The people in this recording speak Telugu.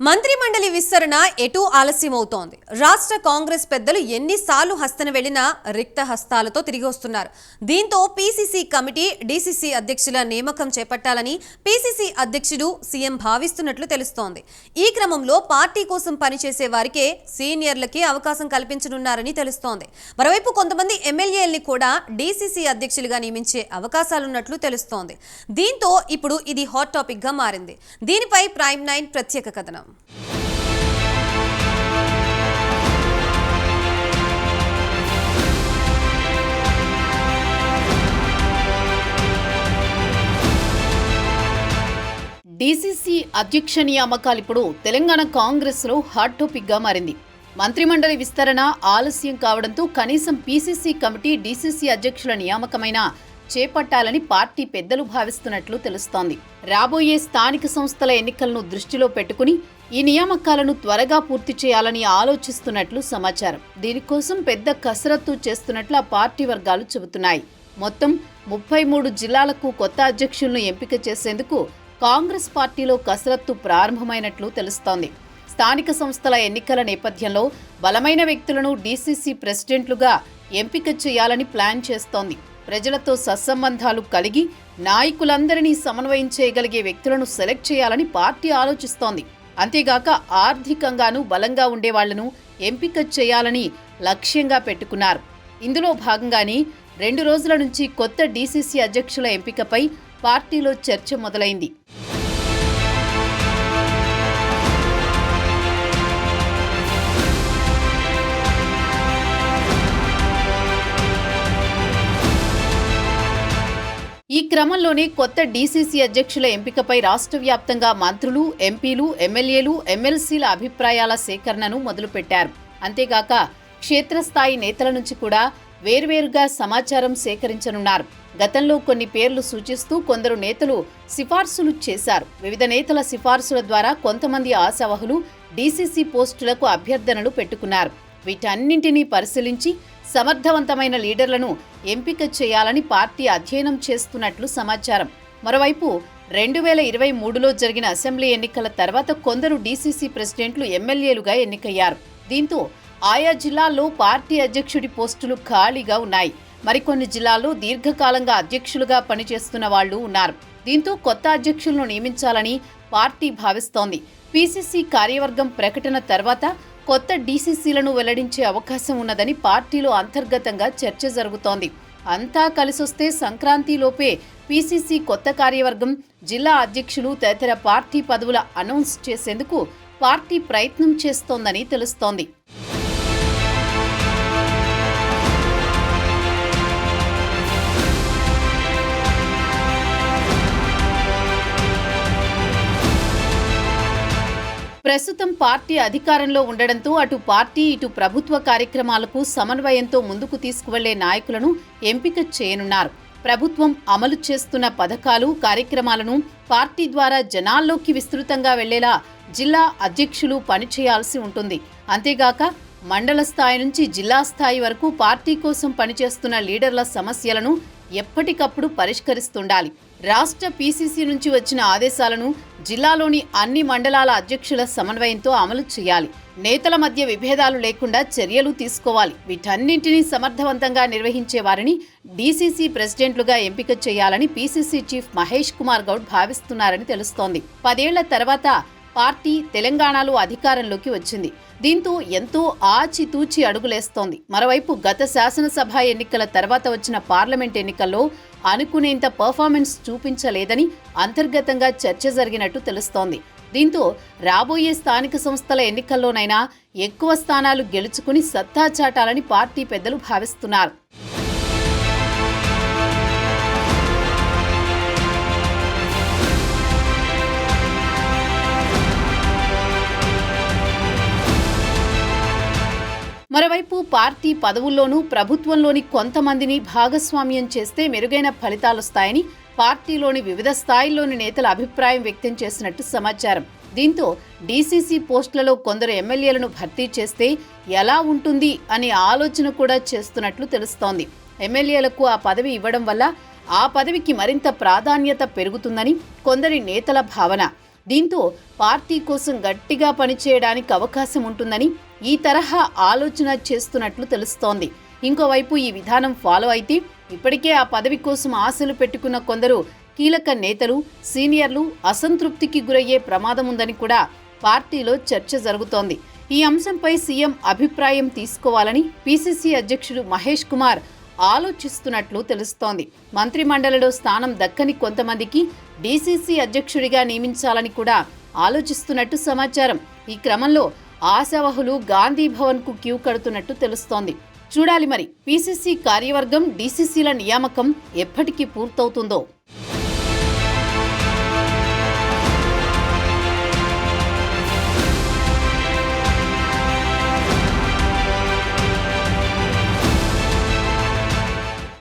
మంత్రిమండలి విస్తరణ ఎటూ ఆలస్యమవుతోంది. రాష్ట్ర కాంగ్రెస్ పెద్దలు ఎన్నిసార్లు హస్తన వెళ్లినా రిక్త హస్తాలతో తిరిగి వస్తున్నారు. దీంతో పీసీసీ కమిటీ, డీసీసీ అధ్యక్షుల నియామకం చేపట్టాలని పీసీసీ అధ్యక్షుడు సీఎం భావిస్తున్నట్లు తెలుస్తోంది. ఈ క్రమంలో పార్టీ కోసం పనిచేసే వారికే సీనియర్లకి అవకాశం కల్పించనున్నారని తెలుస్తోంది. మరోవైపు కొంతమంది ఎమ్మెల్యేల్ని కూడా డీసీసీ అధ్యక్షులుగా నియమించే అవకాశాలున్నట్లు తెలుస్తోంది. దీంతో ఇప్పుడు ఇది హాట్ టాపిక్ గా మారింది. దీనిపై ప్రైమ్ 9 ప్రత్యేక కథనం. డీసీసీ అధ్యక్ష నియామకాలు ఇప్పుడు తెలంగాణ కాంగ్రెస్లో హాట్ టాపిక్గా మారింది. మంత్రిమండలి విస్తరణ ఆలస్యం కావడంతో కనీసం పీసీసీ కమిటీ, డీసీసీ అధ్యక్షుల నియామకమైన చేపట్టాలని పార్టీ పెద్దలు భావిస్తున్నట్లు తెలుస్తోంది. రాబోయే స్థానిక సంస్థల ఎన్నికలను దృష్టిలో పెట్టుకుని ఈ నియామకాలను త్వరగా పూర్తి చేయాలని ఆలోచిస్తున్నట్లు సమాచారం. దీనికోసం పెద్ద కసరత్తు చేస్తున్నట్లు ఆ పార్టీ వర్గాలు చెబుతున్నాయి. మొత్తం 33 జిల్లాలకు కొత్త అధ్యక్షులను ఎంపిక చేసేందుకు కాంగ్రెస్ పార్టీలో కసరత్తు ప్రారంభమైనట్లు తెలుస్తోంది. స్థానిక సంస్థల ఎన్నికల నేపథ్యంలో బలమైన వ్యక్తులను డీసీసీ ప్రెసిడెంట్లుగా ఎంపిక చేయాలని ప్లాన్ చేస్తోంది. ప్రజలతో సత్సంబంధాలు కలిగి నాయకులందరినీ సమన్వయం చేయగలిగే వ్యక్తులను సెలెక్ట్ చేయాలని పార్టీ ఆలోచిస్తోంది. అంతేగాక ఆర్థికంగానూ బలంగా ఉండేవాళ్లను ఎంపిక చేయాలని లక్ష్యంగా పెట్టుకున్నారు. ఇందులో భాగంగానే 2 రోజుల నుంచి కొత్త డీసీసీ అధ్యక్షుల ఎంపికపై పార్టీలో చర్చ మొదలైంది. ఈ క్రమంలోనే కొత్త డీసీసీ అధ్యక్షుల ఎంపికపై రాష్ట్ర వ్యాప్తంగా మంత్రులు, ఎంపీలు, ఎమ్మెల్యేలు, ఎమ్మెల్సీల అభిప్రాయాల సేకరణను మొదలుపెట్టారు. అంతేగాక క్షేత్రస్థాయి నేతల నుంచి కూడా వేర్వేరుగా సమాచారం సేకరించనున్నారు. గతంలో కొన్ని పేర్లు సూచిస్తూ కొందరు నేతలు సిఫార్సులు చేశారు. వివిధ నేతల సిఫార్సుల ద్వారా కొంతమంది ఆశావహులు డీసీసీ పోస్టులకు అభ్యర్థనలు పెట్టుకున్నారు. వీటన్నింటినీ పరిశీలించి సమర్థవంతమైన లీడర్లను ఎంపిక చేయాలని పార్టీ అధ్యయనం చేస్తున్నట్లు సమాచారం. మరోవైపు 2023లో జరిగిన అసెంబ్లీ ఎన్నికల తర్వాత కొందరు డీసీసీ ప్రెసిడెంట్లు ఎమ్మెల్యేలుగా ఎన్నికయ్యారు. దీంతో ఆయా జిల్లాల్లో పార్టీ అధ్యక్షుడి పోస్టులు ఖాళీగా ఉన్నాయి. మరికొన్ని జిల్లాల్లో దీర్ఘకాలంగా అధ్యక్షులుగా పనిచేస్తున్న వాళ్లు ఉన్నారు. దీంతో కొత్త అధ్యక్షులను నియమించాలని పార్టీ భావిస్తోంది. పీసీసీ కార్యవర్గం ప్రకటన తర్వాత కొత్త డీసీసీలను వెల్లడించే అవకాశం ఉన్నదని పార్టీలో అంతర్గతంగా చర్చ జరుగుతోంది. అంతా కలిసొస్తే సంక్రాంతిలోపే పీసీసీ కొత్త కార్యవర్గం, జిల్లా అధ్యక్షులు తదితర పార్టీ పదవుల అనౌన్స్ చేసేందుకు పార్టీ ప్రయత్నం చేస్తోందని తెలుస్తోంది. ప్రస్తుతం పార్టీ అధికారంలో ఉండడంతో అటు పార్టీ, ఇటు ప్రభుత్వ కార్యక్రమాలకు సమన్వయంతో ముందుకు తీసుకువెళ్లే నాయకులను ఎంపిక చేయనున్నారు. ప్రభుత్వం అమలు చేస్తున్న పథకాలు, కార్యక్రమాలను పార్టీ ద్వారా జనాల్లోకి విస్తృతంగా వెళ్లేలా జిల్లా అధ్యక్షులు పనిచేయాల్సి ఉంటుంది. అంతేగాక మండల స్థాయి నుంచి జిల్లా స్థాయి వరకు పార్టీ కోసం పనిచేస్తున్న లీడర్ల సమస్యలను ఎప్పటికప్పుడు పరిష్కరిస్తుండాలి. రాష్ట్ర పీసీసీ నుంచి వచ్చిన ఆదేశాలను జిల్లాలోని అన్ని మండలాల అధ్యక్షుల సమన్వయంతో అమలు చేయాలి. నేతల మధ్య విభేదాలు లేకుండా చర్యలు తీసుకోవాలి. వీటన్నింటినీ సమర్థవంతంగా నిర్వహించే వారిని డీసీసీ ప్రెసిడెంట్లుగా ఎంపిక చేయాలని పీసీసీ చీఫ్ మహేష్ కుమార్ గౌడ్ భావిస్తున్నారని తెలుస్తోంది. 10 ఏళ్ల తర్వాత పార్టీ తెలంగాణలో అధికారంలోకి వచ్చింది. దీంతో ఎంతో ఆచితూచి అడుగులేస్తోంది. మరోవైపు గత శాసనసభ ఎన్నికల తర్వాత వచ్చిన పార్లమెంట్ ఎన్నికల్లో అనుకునేంత పర్ఫార్మెన్స్ చూపించలేదని అంతర్గతంగా చర్చ జరిగినట్టు తెలుస్తోంది. దీంతో రాబోయే స్థానిక సంస్థల ఎన్నికల్లోనైనా ఎక్కువ స్థానాలు గెలుచుకుని సత్తా చాటాలని పార్టీ పెద్దలు భావిస్తున్నారు. మరోవైపు పార్టీ పదవుల్లోనూ ప్రభుత్వంలోని కొంతమందిని భాగస్వామ్యం చేస్తే మెరుగైన ఫలితాలొస్తాయని పార్టీలోని వివిధ స్థాయిల్లోని నేతల అభిప్రాయం వ్యక్తం చేసినట్టు సమాచారం. దీంతో డీసీసీ పోస్టులలో కొందరు ఎమ్మెల్యేలను భర్తీ చేస్తే ఎలా ఉంటుంది అనే ఆలోచన కూడా చేస్తున్నట్లు తెలుస్తోంది. ఎమ్మెల్యేలకు ఆ పదవి ఇవ్వడం వల్ల ఆ పదవికి మరింత ప్రాధాన్యత పెరుగుతుందని కొందరి నేతల భావన. దీంతో పార్టీ కోసం గట్టిగా పనిచేయడానికి అవకాశం ఉంటుందని ఈ తరహా ఆలోచన చేస్తున్నట్లు తెలుస్తోంది. ఇంకోవైపు ఈ విధానం ఫాలో అయితే ఇప్పటికే ఆ పదవి కోసం ఆశలు పెట్టుకున్న కొందరు కీలక నేతలు, సీనియర్లు అసంతృప్తికి గురయ్యే ప్రమాదం ఉందని కూడా పార్టీలో చర్చ జరుగుతోంది. ఈ అంశంపై సీఎం అభిప్రాయం తీసుకోవాలని పీసీసీ అధ్యక్షుడు మహేష్ కుమార్ ఆలోచిస్తున్నట్లు తెలుస్తోంది. మంత్రిమండలిలో స్థానం దక్కని కొంతమందికి డీసీసీ అధ్యక్షుడిగా నియమించాలని కూడా ఆలోచిస్తున్నట్టు సమాచారం. ఈ క్రమంలో ఆశావహులు గాంధీ భవన్కు క్యూ కడుతున్నట్టు తెలుస్తోంది. చూడాలి మరి పీసీసీ కార్యవర్గం డీసీసీల నియామకం ఎప్పటికి పూర్తవుతుందో.